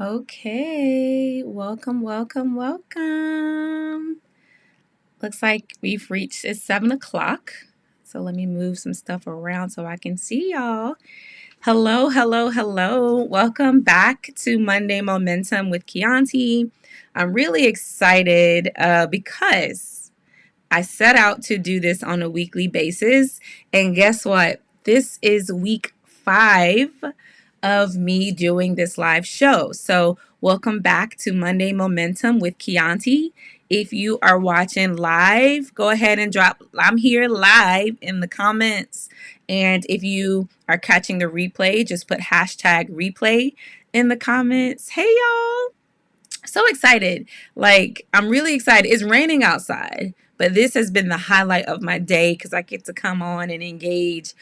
Okay, welcome. Looks like we've reached it's 7 o'clock. So let me move some stuff around so I can see y'all. Hello. Welcome back to Monday Momentum with Chianti. I'm really excited because I set out to do this on a weekly basis. And guess what? This is week 5 of me doing this live show. So, welcome back to Monday Momentum with Chianti. If you are watching live, go ahead and drop I'm here live in the comments. And if you are catching the replay, just put hashtag replay in the comments. Hey, y'all. So excited. I'm really excited. It's raining outside, but this has been the highlight of my day because I get to come on and engage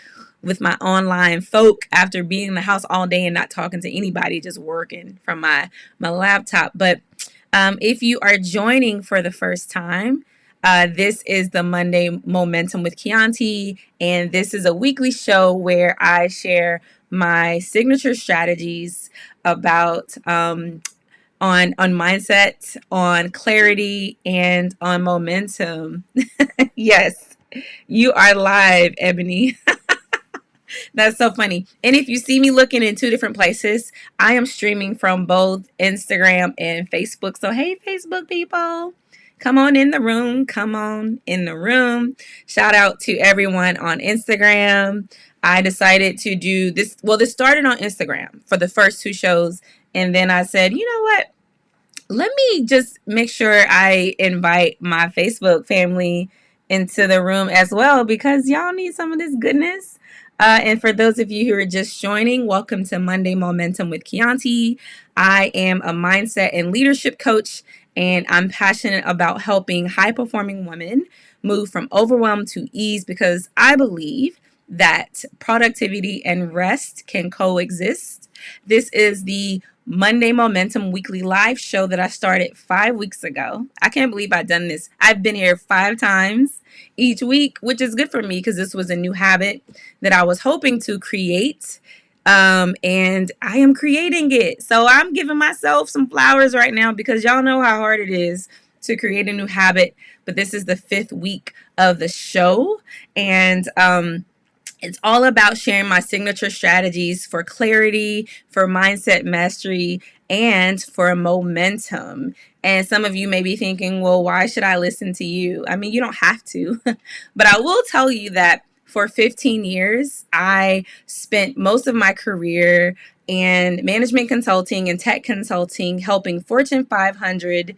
with my online folk after being in the house all day and not talking to anybody, just working from my laptop. But if you are joining for the first time, this is the Monday Momentum with Chianti, and this is a weekly show where I share my signature strategies about on mindset, on clarity, and on momentum. Yes, you are live, Ebony. That's so funny. And if you see me looking in 2 different places, I am streaming from both Instagram and Facebook. So, hey, Facebook people, come on in the room. Come on in the room. Shout out to everyone on Instagram. I decided to do this. Well, this started on Instagram for the first 2 shows. And then I said, you know what? Let me just make sure I invite my Facebook family into the room as well because y'all need some of this goodness. And for those of you who are just joining, welcome to Monday Momentum with Chianti. I am a mindset and leadership coach, and I'm passionate about helping high performing women move from overwhelm to ease because I believe that productivity and rest can coexist. This is the Monday Momentum weekly live show that I started 5 weeks ago. I can't believe I've done this. I've been here 5 times each week, which is good for me because this was a new habit that I was hoping to create. And I am creating it. So I'm giving myself some flowers right now because y'all know how hard it is to create a new habit. But this is the 5th week of the show. And it's all about sharing my signature strategies for clarity, for mindset mastery, and for momentum. And some of you may be thinking, well, why should I listen to you? I mean, you don't have to. But I will tell you that for 15 years, I spent most of my career in management consulting and tech consulting, helping Fortune 500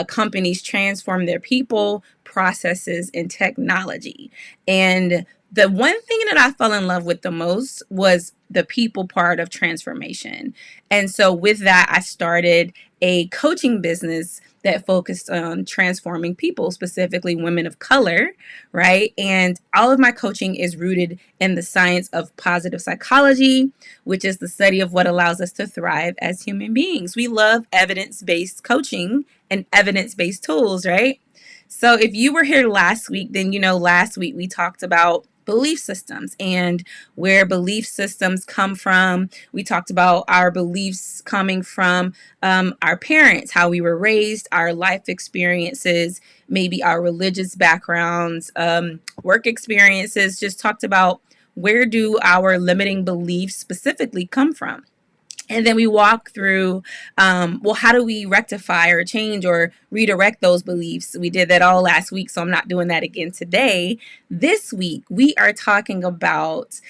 companies transform their people, processes, and technology. And the one thing that I fell in love with the most was the people part of transformation. And so with that, I started a coaching business that focused on transforming people, specifically women of color, right? And all of my coaching is rooted in the science of positive psychology, which is the study of what allows us to thrive as human beings. We love evidence-based coaching and evidence-based tools, right? So if you were here last week, then you know last week we talked about belief systems and where belief systems come from. We talked about our beliefs coming from our parents, how we were raised, our life experiences, maybe our religious backgrounds, work experiences, just talked about where do our limiting beliefs specifically come from. And then we walk through, how do we rectify or change or redirect those beliefs? We did that all last week, so I'm not doing that again today. This week, we are talking about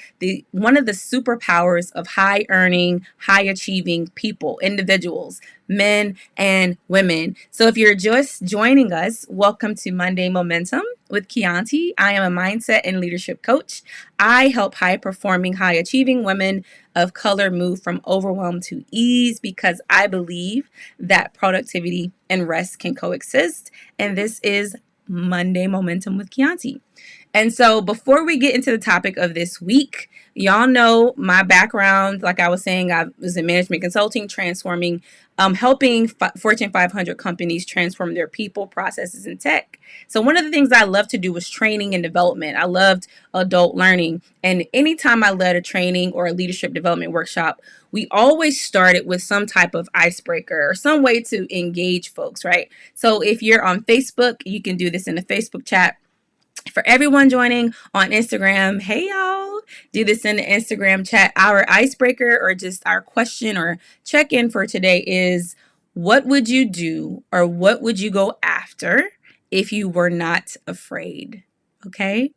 one of the superpowers of high earning, high achieving people, individuals, men and women. So if you're just joining us, welcome to Monday Momentum with Chianti. I am a mindset and leadership coach. I help high performing, high achieving women of color move from overwhelm to ease because I believe that productivity and rest can coexist. And this is Monday Momentum with Chianti. And so before we get into the topic of this week, y'all know my background. Like I was saying, I was in management consulting, transforming, helping Fortune 500 companies transform their people, processes, and tech. So one of the things I love to do was training and development. I loved adult learning. And anytime I led a training or a leadership development workshop, we always started with some type of icebreaker or some way to engage folks, right? So if you're on Facebook, you can do this in the Facebook chat. For everyone joining on Instagram, hey y'all, do this in the Instagram chat. Our icebreaker or just our question or check in for today is, what would you do or what would you go after if you were not afraid? Okay.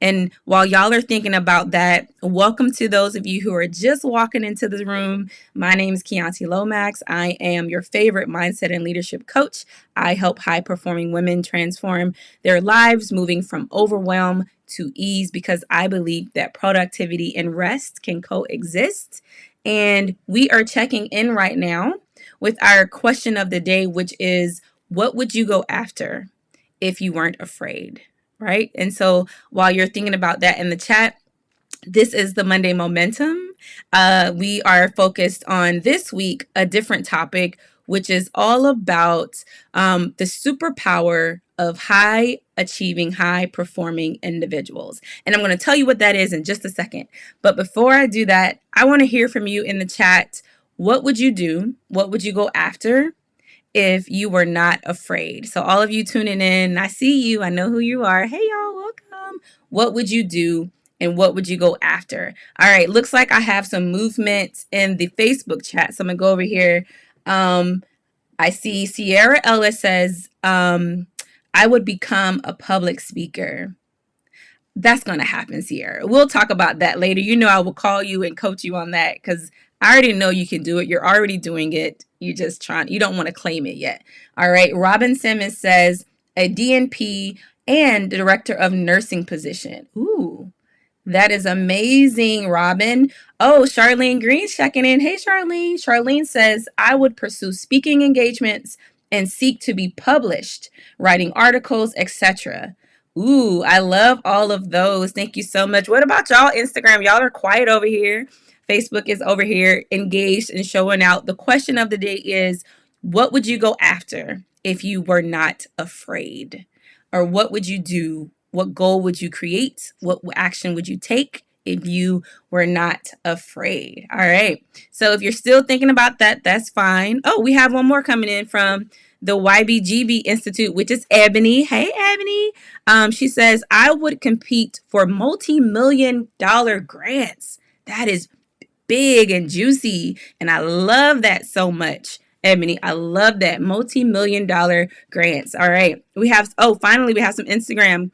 And while y'all are thinking about that, welcome to those of you who are just walking into the room. My name is Chianti Lomax. I am your favorite mindset and leadership coach. I help high-performing women transform their lives, moving from overwhelm to ease, because I believe that productivity and rest can coexist. And we are checking in right now with our question of the day, which is, what would you go after if you weren't afraid? Right? And so while you're thinking about that in the chat, this is the Monday Momentum. We are focused on this week a different topic, which is all about the superpower of high achieving, high performing individuals. And I'm going to tell you what that is in just a second. But before I do that, I want to hear from you in the chat. What would you do? What would you go after if you were not afraid? So all of you tuning in, I see you. I know who you are. Hey, y'all, welcome. What would you do and what would you go after? All right, looks like I have some movement in the Facebook chat. So I'm going to go over here. I see Sierra Ellis says, I would become a public speaker. That's going to happen, Sierra. We'll talk about that later. You know, I will call you and coach you on that because I already know you can do it. You're already doing it. You just trying. You don't want to claim it yet. All right. Robin Simmons says a DNP and director of nursing position. Ooh, that is amazing, Robin. Oh, Charlene Green's checking in. Hey, Charlene. Charlene says, I would pursue speaking engagements and seek to be published, writing articles, etc. Ooh, I love all of those. Thank you so much. What about y'all, Instagram? Y'all are quiet over here. Facebook is over here engaged and showing out. The question of the day is, what would you go after if you were not afraid? Or what would you do? What goal would you create? What action would you take if you were not afraid? All right. So if you're still thinking about that, that's fine. Oh, we have one more coming in from the YBGB Institute, which is Ebony. Hey, Ebony. She says, I would compete for multi-million-dollar grants. That is big and juicy. And I love that so much. Ebony, I love that. Multi-million-dollar grants. All right. Finally, we have some Instagram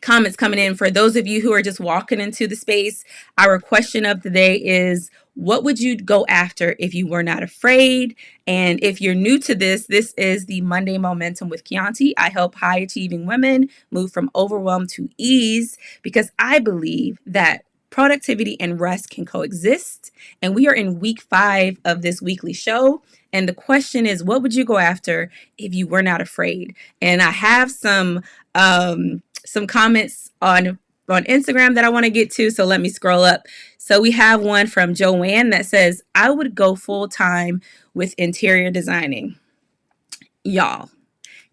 comments coming in. For those of you who are just walking into the space, our question of the day is, what would you go after if you were not afraid? And if you're new to this, this is the Monday Momentum with Chianti. I help high achieving women move from overwhelm to ease because I believe that productivity and rest can coexist. And we are in week 5 of this weekly show. And the question is, what would you go after if you were not afraid? And I have some comments on Instagram that I want to get to. So let me scroll up. So we have one from Joanne that says, I would go full time with interior designing. Y'all,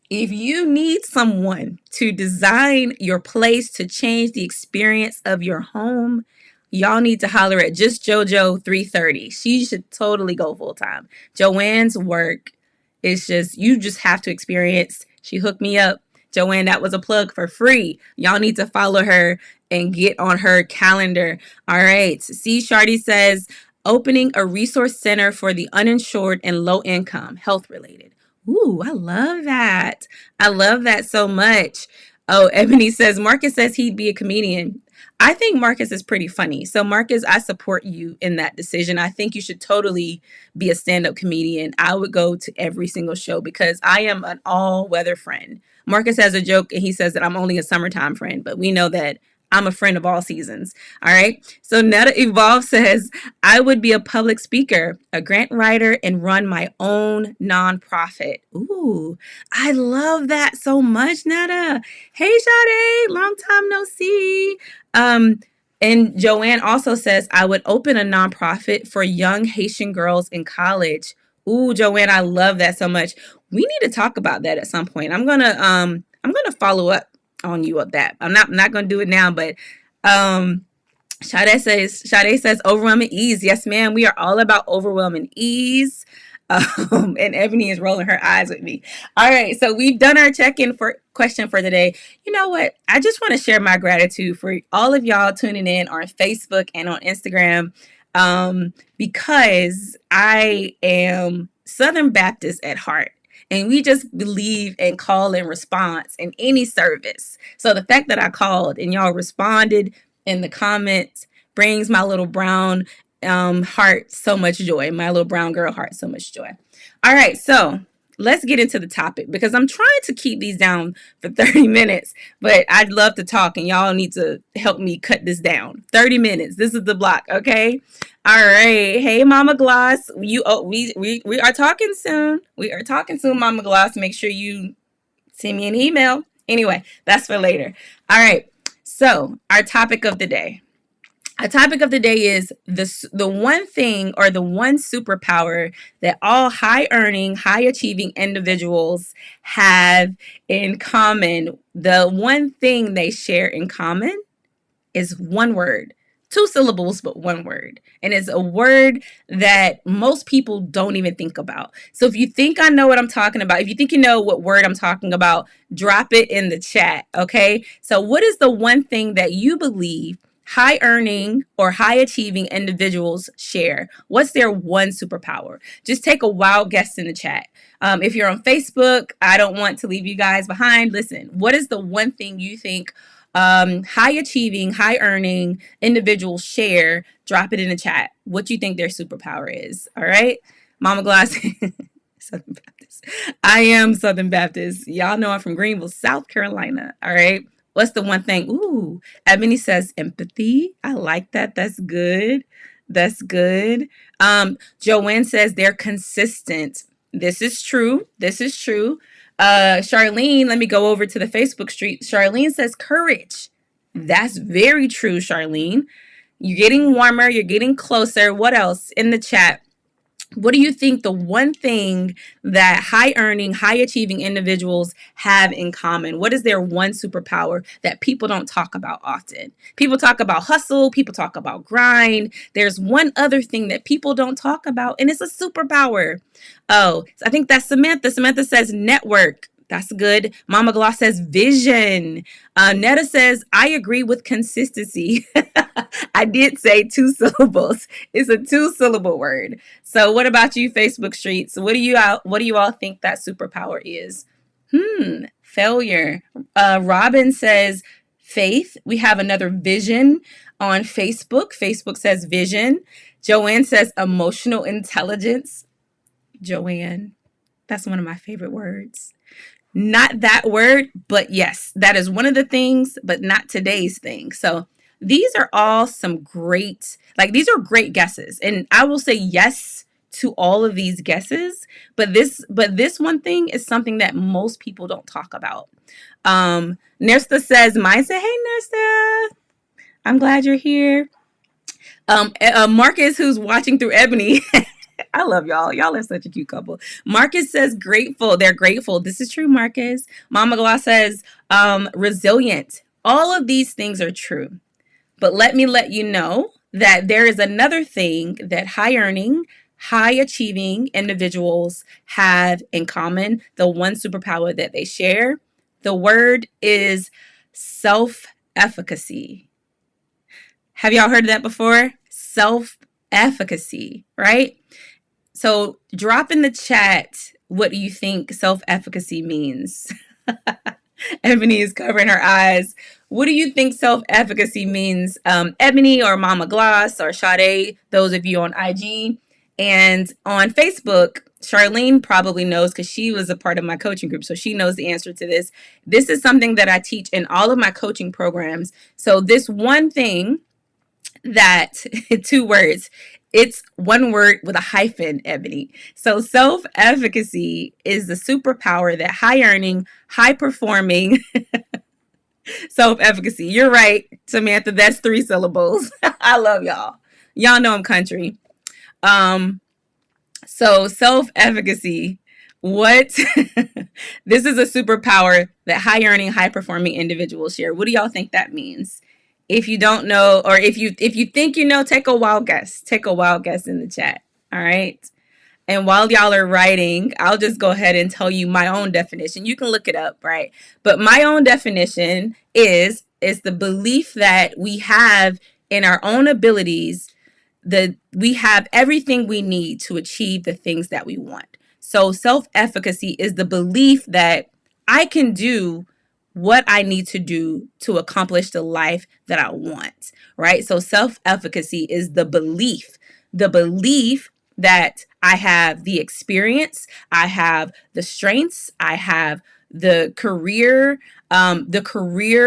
if you need someone to design your place to change the experience of your home, y'all need to holler at Just JoJo 330. She should totally go full time. Joanne's work is just, you just have to experience. She hooked me up. Joanne, that was a plug for free. Y'all need to follow her and get on her calendar. All right. C. Shardy says, opening a resource center for the uninsured and low income, health related. Ooh, I love that. I love that so much. Oh, Ebony says, Marcus says he'd be a comedian. I think Marcus is pretty funny. So Marcus, I support you in that decision. I think you should totally be a stand-up comedian. I would go to every single show because I am an all-weather friend. Marcus has a joke and he says that I'm only a summertime friend, but we know that I'm a friend of all seasons. All right. So Netta Evolve says, I would be a public speaker, a grant writer, and run my own nonprofit. Ooh, I love that so much, Netta. Hey, Sade, long time no see. And Joanne also says, I would open a nonprofit for young Haitian girls in college. Ooh, Joanne, I love that so much. We need to talk about that at some point. I'm gonna follow up on you of that. I'm not gonna do it now, but um Sade says overwhelming ease. Yes, ma'am. We are all about overwhelming ease. And Ebony is rolling her eyes with me. All right, so we've done our check-in for question for today. You know what? I just want to share my gratitude for all of y'all tuning in on Facebook and on Instagram, because I am Southern Baptist at heart. And we just believe in call and response in any service. So the fact that I called and y'all responded in the comments brings my little brown heart so much joy. My little brown girl heart so much joy. All right, so let's get into the topic because I'm trying to keep these down for 30 minutes, but I'd love to talk and y'all need to help me cut this down. 30 minutes. This is the block, okay? All right. Hey, Mama Gloss. We are talking soon. We are talking soon, Mama Gloss. Make sure you send me an email. Anyway, that's for later. All right. So, our topic of the day. Our topic of the day is the one thing or the one superpower that all high earning, high achieving individuals have in common. The one thing they share in common is one word. 2 syllables, but one word. And it's a word that most people don't even think about. So if you think I know what I'm talking about, if you think you know what word I'm talking about, drop it in the chat, okay? So what is the one thing that you believe high earning or high achieving individuals share? What's their one superpower? Just take a wild guess in the chat. If you're on Facebook, I don't want to leave you guys behind. Listen, what is the one thing you think high achieving, high earning individuals share? Drop it in the chat. What do you think their superpower is? All right. Mama Glass, Southern Baptist. I am Southern Baptist. Y'all know I'm from Greenville, South Carolina. All right. What's the one thing? Ooh, Ebony says empathy. I like that. That's good. That's good. Joanne says they're consistent. This is true. This is true. Charlene, let me go over to the Facebook street. Charlene says courage. That's very true, Charlene. You're getting warmer. You're getting closer. What else in the chat? What do you think the one thing that high earning, high achieving individuals have in common? What is their one superpower that people don't talk about often? People talk about hustle. People talk about grind. There's one other thing that people don't talk about, and it's a superpower. Oh, I think that's Samantha. Samantha says network. That's good. Mama Gloss says vision. Netta says, I agree with consistency. I did say 2 syllables. It's a 2-syllable word. So what about you, Facebook streets? What do you all think that superpower is? Failure. Robin says faith. We have another vision on Facebook. Facebook says vision. Joanne says emotional intelligence. Joanne, that's one of my favorite words. Not that word, but yes, that is one of the things, but not today's thing. So these are all some great, these are great guesses. And I will say yes to all of these guesses, but this one thing is something that most people don't talk about. Nesta says, mindset. Hey, Nesta. I'm glad you're here. Marcus, who's watching through Ebony. I love y'all. Y'all are such a cute couple. Marcus says grateful. They're grateful. This is true, Marcus. Mama Gloss says resilient. All of these things are true. But let me let you know that there is another thing that high earning, high achieving individuals have in common. The one superpower that they share. The word is self-efficacy. Have y'all heard of that before? Self-efficacy, right? So drop in the chat, what do you think self-efficacy means? Ebony is covering her eyes. What do you think self-efficacy means? Ebony or Mama Gloss or Sade, those of you on IG. And on Facebook, Charlene probably knows because she was a part of my coaching group, so she knows the answer to this. This is something that I teach in all of my coaching programs. So this one thing that, two words, it's one word with a hyphen, Ebony. So self-efficacy is the superpower that high-earning, high-performing self-efficacy. You're right, Samantha. That's 3 syllables. I love y'all. Y'all know I'm country. Um, So self-efficacy, what this is a superpower that high earning, high performing individuals share. What do y'all think that means? If you don't know, or if you think you know, take a wild guess. Take a wild guess in the chat. All right. And while y'all are writing, I'll just go ahead and tell you my own definition. You can look it up, right? But my own definition is the belief that we have in our own abilities, we have everything we need to achieve the things that we want. So self-efficacy is the belief that I can do what I need to do to accomplish the life that I want, right? So self-efficacy is the belief that I have the experience, I have the strengths, I have the career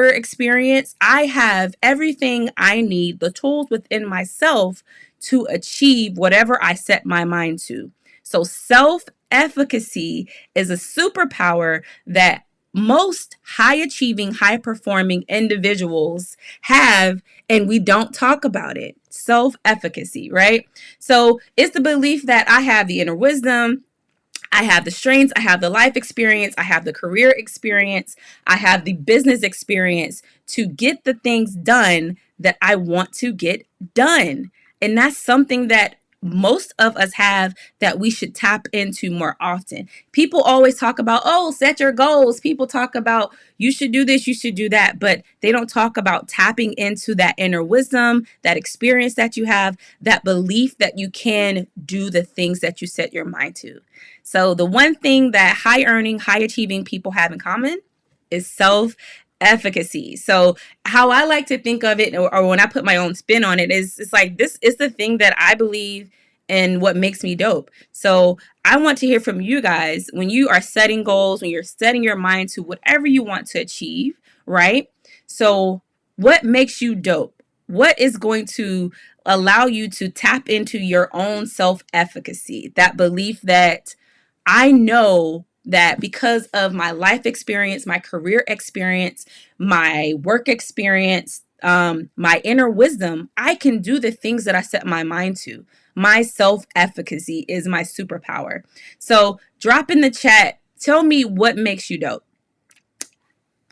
experience. I have everything I need, the tools within myself to achieve whatever I set my mind to. So self-efficacy is a superpower that most high achieving, high performing individuals have, and we don't talk about it. Self-efficacy, right? So it's the belief that I have the inner wisdom, I have the strengths, I have the life experience, I have the career experience, I have the business experience to get the things done that I want to get done. And that's something that most of us have that we should tap into more often. People always talk about, oh, set your goals. People talk about you should do this, you should do that, but they don't talk about tapping into that inner wisdom, that experience that you have, that belief that you can do the things that you set your mind to. So the one thing that high earning, high achieving people have in common is self-efficacy. So how I like to think of it, or when I put my own spin on it, is it's like this is the thing that I believe and what makes me dope. So I want to hear from you guys when you are setting goals, when you're setting your mind to whatever you want to achieve, right? So what makes you dope? What is going to allow you to tap into your own self-efficacy? That belief that I know that because of my life experience, my career experience, my work experience, my inner wisdom, I can do the things that I set my mind to. My self-efficacy is my superpower. So drop in the chat. Tell me what makes you dope.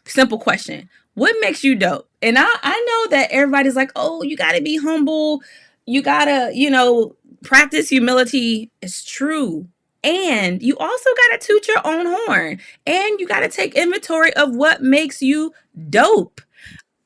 Simple question. What makes you dope? And I know that everybody's like, oh, you got to be humble. You got to, practice humility. It's true. And you also got to toot your own horn. And you got to take inventory of what makes you dope.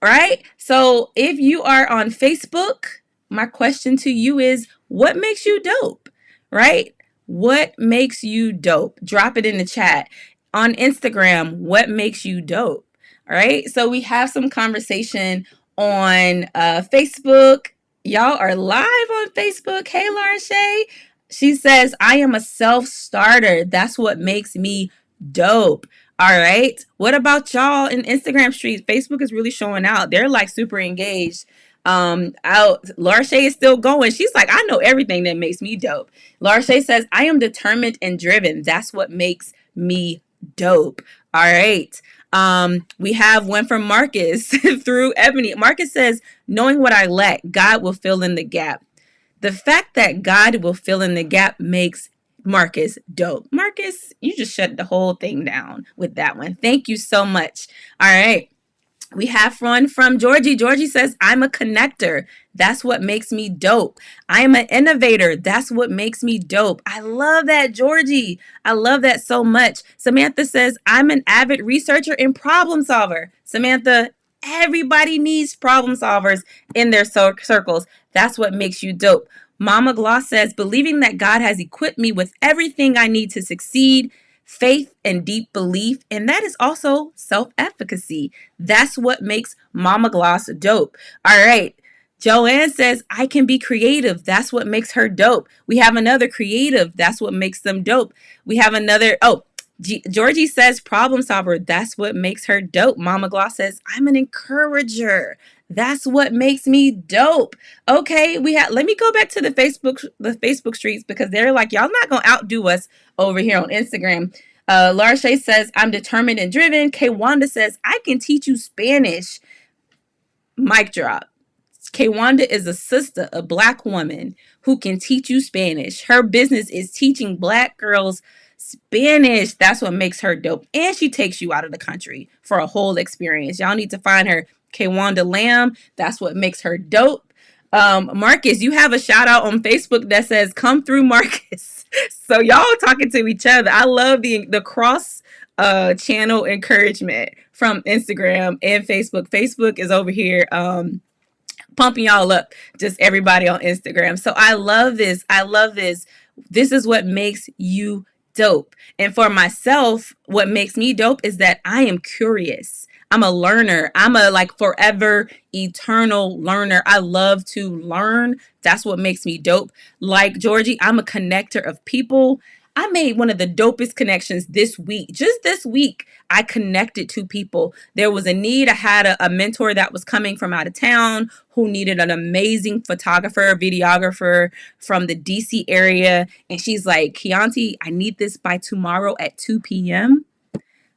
Right? So if you are on Facebook, my question to you is, what makes you dope? Right? What makes you dope? Drop it in the chat. On Instagram, what makes you dope? All right. So we have some conversation on Facebook. Y'all are live on Facebook. Hey, Laura Shay. She says, I am a self-starter. That's what makes me dope. All right. What about y'all in Instagram streets? Facebook is really showing out. They're like super engaged. Laura Shay is still going. She's like, I know everything that makes me dope. Laura Shay says, I am determined and driven. That's what makes me dope. All right. We have one from Marcus through Ebony. Marcus says, knowing what I lack, God will fill in the gap. The fact that God will fill in the gap makes Marcus dope. Marcus, you just shut the whole thing down with that one. Thank you so much. All right. We have one from Georgie. Georgie says, I'm a connector. That's what makes me dope. I am an innovator. That's what makes me dope. I love that, Georgie. I love that so much. Samantha says, I'm an avid researcher and problem solver. Samantha, everybody needs problem solvers in their circles. That's what makes you dope. Mama Gloss says, believing that God has equipped me with everything I need to succeed, faith and deep belief, and that is also self-efficacy. That's what makes Mama Gloss dope. All right. Joanne says, I can be creative. That's what makes her dope. We have another creative. That's what makes them dope. We have another, Georgie says, problem solver. That's what makes her dope. Mama Gloss says, I'm an encourager. That's what makes me dope. Okay, let me go back to the Facebook streets, because they're like, y'all not gonna outdo us over here on Instagram. Laura Shay says, I'm determined and driven. Kay Wanda says, I can teach you Spanish. Mic drop. Kwanda is a sister, a Black woman who can teach you Spanish. Her business is teaching Black girls Spanish. That's what makes her dope. And she takes you out of the country for a whole experience. Y'all need to find her. Kwanda Lamb. That's what makes her dope. Marcus, you have a shout out on Facebook that says, come through, Marcus. So y'all talking to each other. I love the cross channel encouragement from Instagram and Facebook. Facebook is over here pumping y'all up, just everybody on Instagram. So I love this. I love this. This is what makes you dope. And for myself, what makes me dope is that I am curious. I'm a learner. I'm a forever eternal learner. I love to learn. That's what makes me dope. Like Georgie, I'm a connector of people. I made one of the dopest connections this week. Just this week, I connected to people. There was a need. I had a mentor that was coming from out of town who needed an amazing photographer, videographer from the DC area. And she's like, Chianti, I need this by tomorrow at 2 p.m.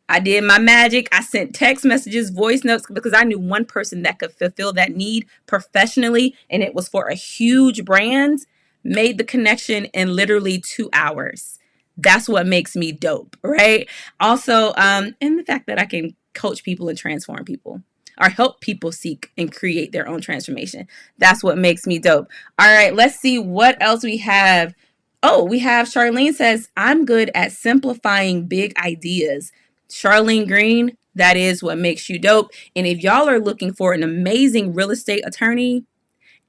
I did my magic. I sent text messages, voice notes, because I knew one person that could fulfill that need professionally, and it was for a huge brand. Made the connection in literally 2 hours. That's what makes me dope, right? Also, and the fact that I can coach people and transform people, or help people seek and create their own transformation. That's what makes me dope. All right, let's see what else we have. Oh, we have Charlene says, I'm good at simplifying big ideas. Charlene Green, that is what makes you dope. And if y'all are looking for an amazing real estate attorney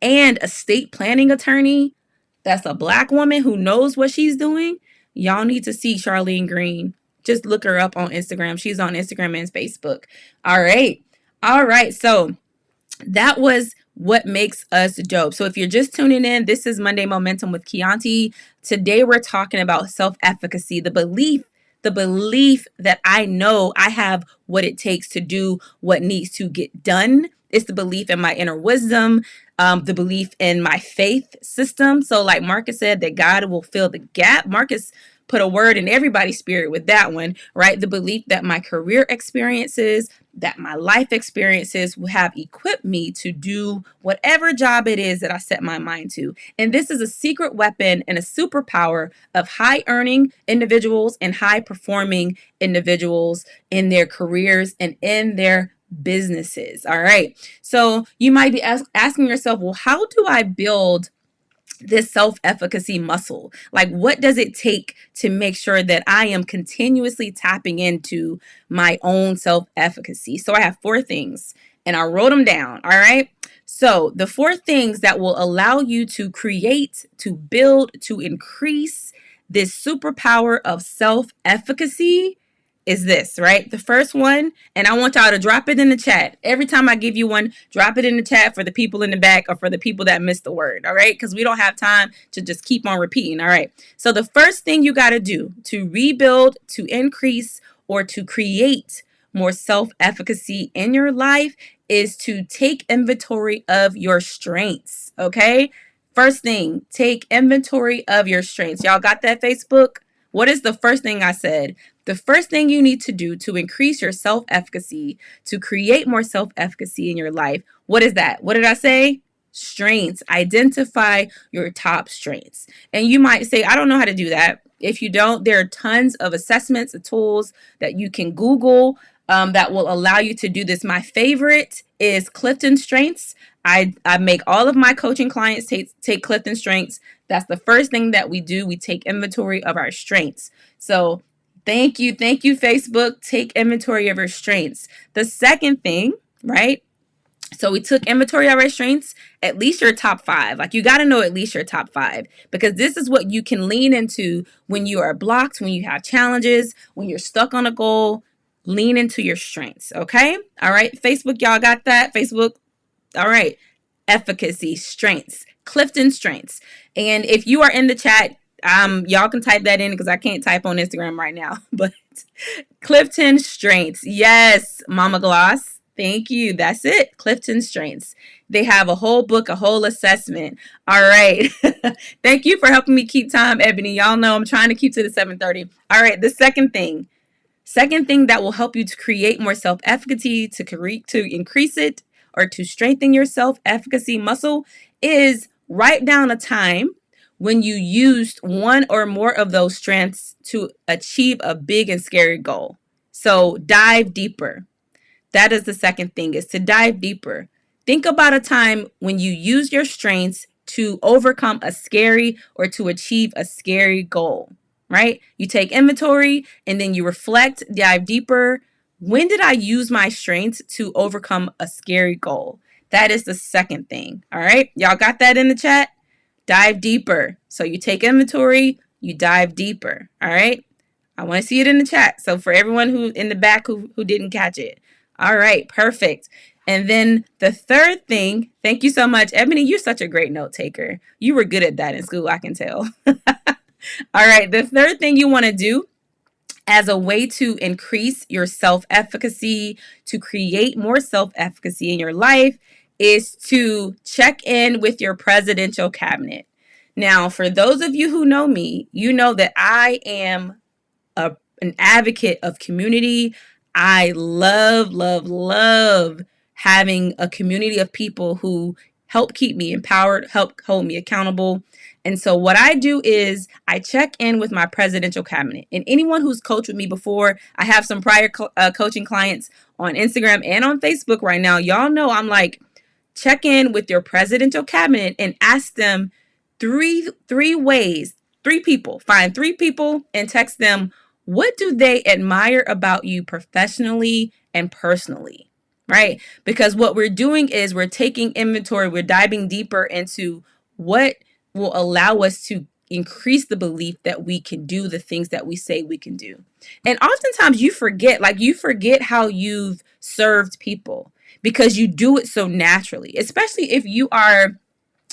and estate planning attorney that's a Black woman who knows what she's doing, y'all need to see Charlene Green. Just look her up on Instagram. She's on Instagram and Facebook. All right. All right. So that was what makes us dope. So if you're just tuning in, this is Monday Momentum with Chianti. Today we're talking about self-efficacy, the belief that I know I have what it takes to do what needs to get done. It's the belief in my inner wisdom, the belief in my faith system. So like Marcus said, that God will fill the gap. Marcus put a word in everybody's spirit with that one, right? The belief that my career experiences, that my life experiences will have equipped me to do whatever job it is that I set my mind to. And this is a secret weapon and a superpower of high earning individuals and high performing individuals in their careers and in their businesses. All right. So you might be asking yourself, well, how do I build this self-efficacy muscle? Like, what does it take to make sure that I am continuously tapping into my own self-efficacy? So I have 4 things and I wrote them down. All right. So the 4 things that will allow you to create, to build, to increase this superpower of self-efficacy is this, right? The first one, and I want y'all to drop it in the chat. Every time I give you one, drop it in the chat for the people in the back or for the people that missed the word, all right? Because we don't have time to just keep on repeating, all right? So the first thing you got to do to rebuild, to increase, or to create more self-efficacy in your life is to take inventory of your strengths, okay? First thing, take inventory of your strengths. Y'all got that, Facebook? What is the first thing I said? The first thing you need to do to increase your self-efficacy, to create more self-efficacy in your life, what is that? What did I say? Strengths. Identify your top strengths. And you might say, I don't know how to do that. If you don't, there are tons of assessments and tools that you can Google that will allow you to do this. My favorite is Clifton Strengths. I make all of my coaching clients take Clifton Strengths. That's the first thing that we do. We take inventory of our strengths. So thank you, Facebook. Take inventory of your strengths. The second thing, right? So we took inventory of our strengths, at least your top 5. Like, you got to know at least your top 5, because this is what you can lean into when you are blocked, when you have challenges, when you're stuck on a goal. Lean into your strengths, okay? All right, Facebook, y'all got that? Facebook, all right. Self-Efficacy, strengths, Clifton strengths. And if you are in the chat, y'all can type that in because I can't type on Instagram right now. But Clifton strengths, yes, Mama Gloss. Thank you. That's it. Clifton strengths. They have a whole book, a whole assessment. All right. Thank you for helping me keep time, Ebony. Y'all know I'm trying to keep to the 7:30. All right. The second thing that will help you to create more self-efficacy, to increase it, or to strengthen your self-efficacy muscle is write down a time when you used one or more of those strengths to achieve a big and scary goal. So dive deeper. That is the second thing, is to dive deeper. Think about a time when you use your strengths to overcome a scary or to achieve a scary goal, right? You take inventory and then you reflect, dive deeper. When did I use my strengths to overcome a scary goal? That is the second thing. All right. Y'all got that in the chat? Dive deeper. So you take inventory, you dive deeper. All right. I want to see it in the chat. So for everyone who in the back who didn't catch it. All right, perfect. And then the third thing, thank you so much. Ebony, you're such a great note taker. You were good at that in school, I can tell. All right, the third thing you want to do as a way to increase your self-efficacy, to create more self-efficacy in your life, is to check in with your presidential cabinet. Now, for those of you who know me, you know that I am an advocate of community. I love, love, love having a community of people who help keep me empowered, help hold me accountable. And so what I do is I check in with my presidential cabinet. And anyone who's coached with me before, I have some prior coaching clients on Instagram and on Facebook right now. Y'all know I'm like, check in with your presidential cabinet and ask them three ways, find three people and text them, what do they admire about you professionally and personally, right? Because what we're doing is we're taking inventory, we're diving deeper into what will allow us to increase the belief that we can do the things that we say we can do. And oftentimes you forget how you've served people because you do it so naturally, especially if you are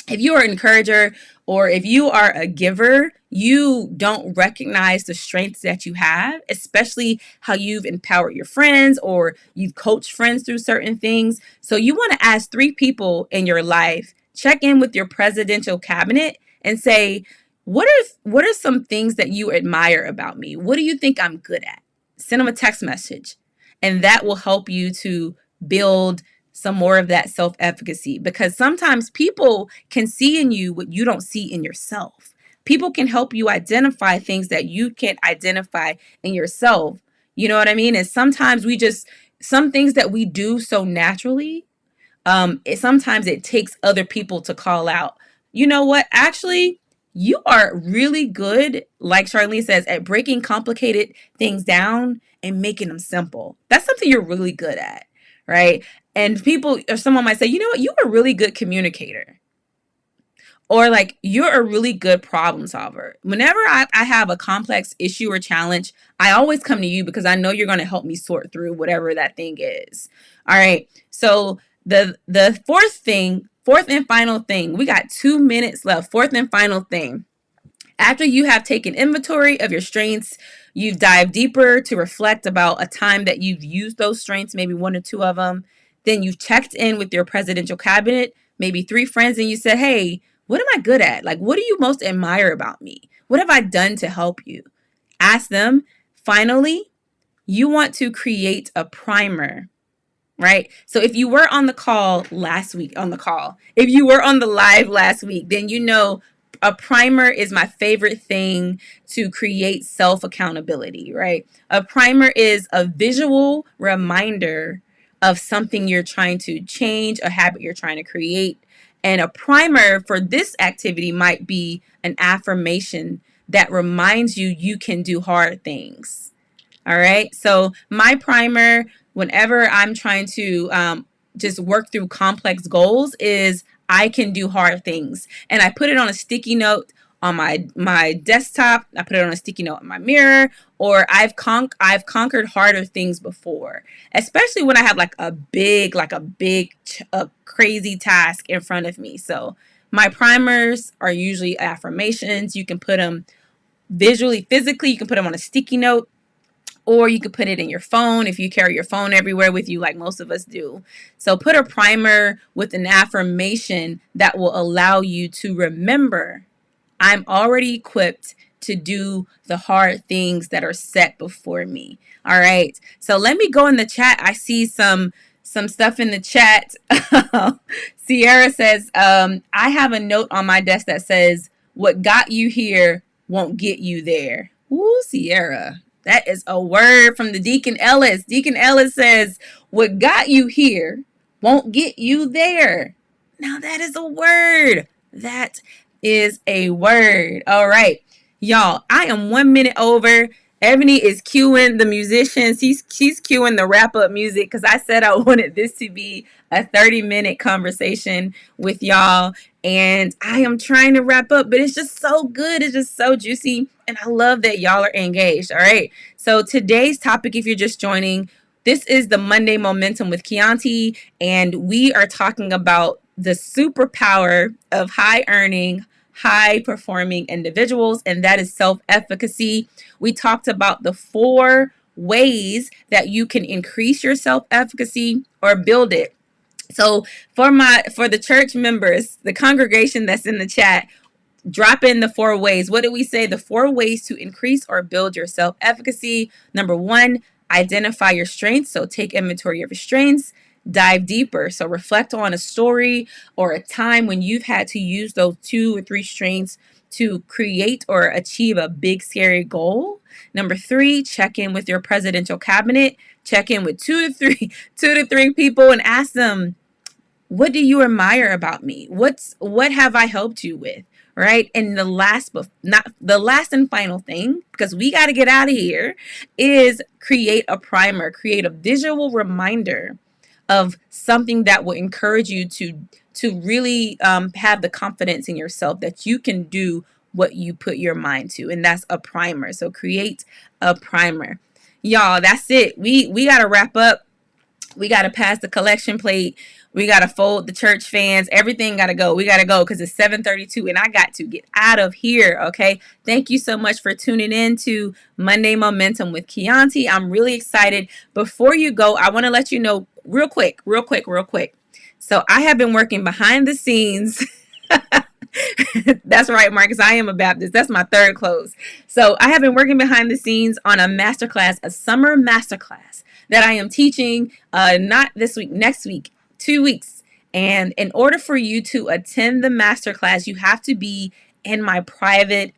an encourager or if you are a giver, you don't recognize the strengths that you have, especially how you've empowered your friends or you've coached friends through certain things. So you want to ask three people in your life, check in with your presidential cabinet and say, what are some things that you admire about me? What do you think I'm good at? Send them a text message, and that will help you to build some more of that self-efficacy, because sometimes people can see in you what you don't see in yourself. People can help you identify things that you can't identify in yourself. You know what I mean? And sometimes some things that we do so naturally, sometimes it takes other people to call out, you know what, actually, you are really good, like Charlene says, at breaking complicated things down and making them simple. That's something you're really good at, right? And people or someone might say, you know what, you're a really good communicator. Or like, you're a really good problem solver. Whenever I have a complex issue or challenge, I always come to you because I know you're going to help me sort through whatever that thing is. All right. So the fourth and final thing, we got 2 minutes left. Fourth and final thing. After you have taken inventory of your strengths, you've dived deeper to reflect about a time that you've used those strengths, maybe one or two of them. Then you've checked in with your presidential cabinet, maybe 3 friends, and you said, hey, what am I good at? Like, what do you most admire about me? What have I done to help you? Ask them. Finally, you want to create a primer, right? So if you were on the call last week, if you were on the live last week, then you know a primer is my favorite thing to create self-accountability, right? A primer is a visual reminder of something you're trying to change, a habit you're trying to create. And a primer for this activity might be an affirmation that reminds you you can do hard things. All right. So my primer, whenever I'm trying to just work through complex goals, is I can do hard things. And I put it on a sticky note on my desktop. I put it on a sticky note in my mirror, or I've conquered harder things before, especially when I have like a crazy task in front of me. So my primers are usually affirmations. You can put them visually, physically. You can put them on a sticky note, or you could put it in your phone if you carry your phone everywhere with you like most of us do. So put a primer with an affirmation that will allow you to remember, I'm already equipped to do the hard things that are set before me. All right. So let me go in the chat. I see some stuff in the chat. Sierra says, I have a note on my desk that says, what got you here won't get you there. Ooh, Sierra. That is a word from the Deacon Ellis. Deacon Ellis says, what got you here won't get you there. Now that is a word. That is a word. All right. Y'all, I am 1 minute over. Ebony is cueing the musicians. She's cueing the wrap up music because I said I wanted this to be a 30-minute conversation with y'all. And I am trying to wrap up, but it's just so good. It's just so juicy. And I love that y'all are engaged. All right. So today's topic, if you're just joining, this is the Monday Momentum with Chianti. And we are talking about the superpower of high earning, high performing individuals, and that is self-efficacy. We talked about the 4 ways that you can increase your self-efficacy or build it. So for the church members, the congregation that's in the chat, drop in the 4 ways. What did we say? The 4 ways to increase or build your self-efficacy. Number 1, identify your strengths. So take inventory of your strengths. Dive deeper. So reflect on a story or a time when you've had to use those 2 or 3 strengths to create or achieve a big, scary goal. Number 3, check in with your presidential cabinet. Check in with 2 to 3 people and ask them, what do you admire about me? What have I helped you with? Right? And the last, but not the last and final thing, because we got to get out of here, is create a primer, create a visual reminder of something that will encourage you to really have the confidence in yourself that you can do what you put your mind to, and that's a primer. So create a primer, y'all. That's it. We got to wrap up. We got to pass the collection plate. We got to fold the church fans. Everything got to go. We got to go because it's 7:32 and I got to get out of here. Okay. Thank you so much for tuning in to Monday Momentum with Chianti. I'm really excited. Before you go, I want to let you know real quick. So I have been working behind the scenes. That's right, Marcus. I am a Baptist. That's my 3rd close. So I have been working behind the scenes on a masterclass, a summer masterclass that I am teaching, not this week, next week, 2 weeks. And in order for you to attend the masterclass, you have to be in my private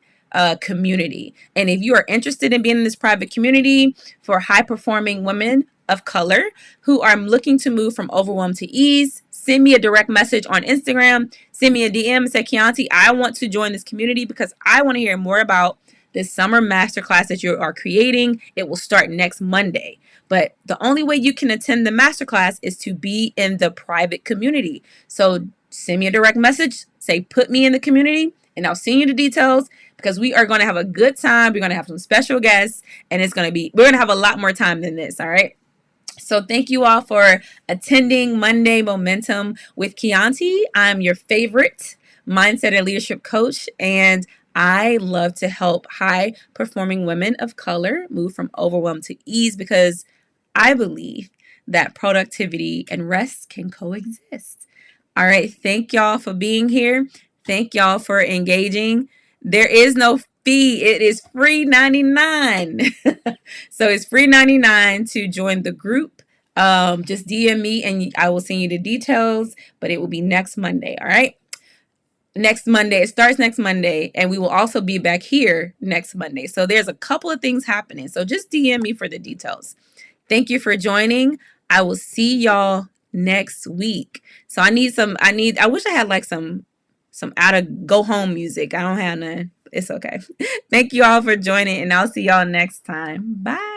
community. And if you are interested in being in this private community for high performing women of color who are looking to move from overwhelm to ease, send me a direct message on Instagram, send me a DM and say, Chianti, I want to join this community because I want to hear more about this summer masterclass that you are creating. It will start next Monday. But the only way you can attend the masterclass is to be in the private community. So send me a direct message, say, put me in the community, and I'll send you the details because we are going to have a good time. We're going to have some special guests, and we're going to have a lot more time than this. All right. So thank you all for attending Monday Momentum with Chianti. I'm your favorite mindset and leadership coach, and I love to help high performing women of color move from overwhelm to ease because I believe that productivity and rest can coexist. All right. Thank y'all for being here. Thank y'all for engaging. There is no fee. It is free 99. So it's free 99 to join the group. Just DM me and I will send you the details, but it will be next Monday. All right. Next Monday. It starts next Monday, and we will also be back here next Monday. So there's a couple of things happening. So just DM me for the details. Thank you for joining. I will see y'all next week. So I wish I had like some out of go home music. I don't have none. It's okay. Thank you all for joining, and I'll see y'all next time. Bye.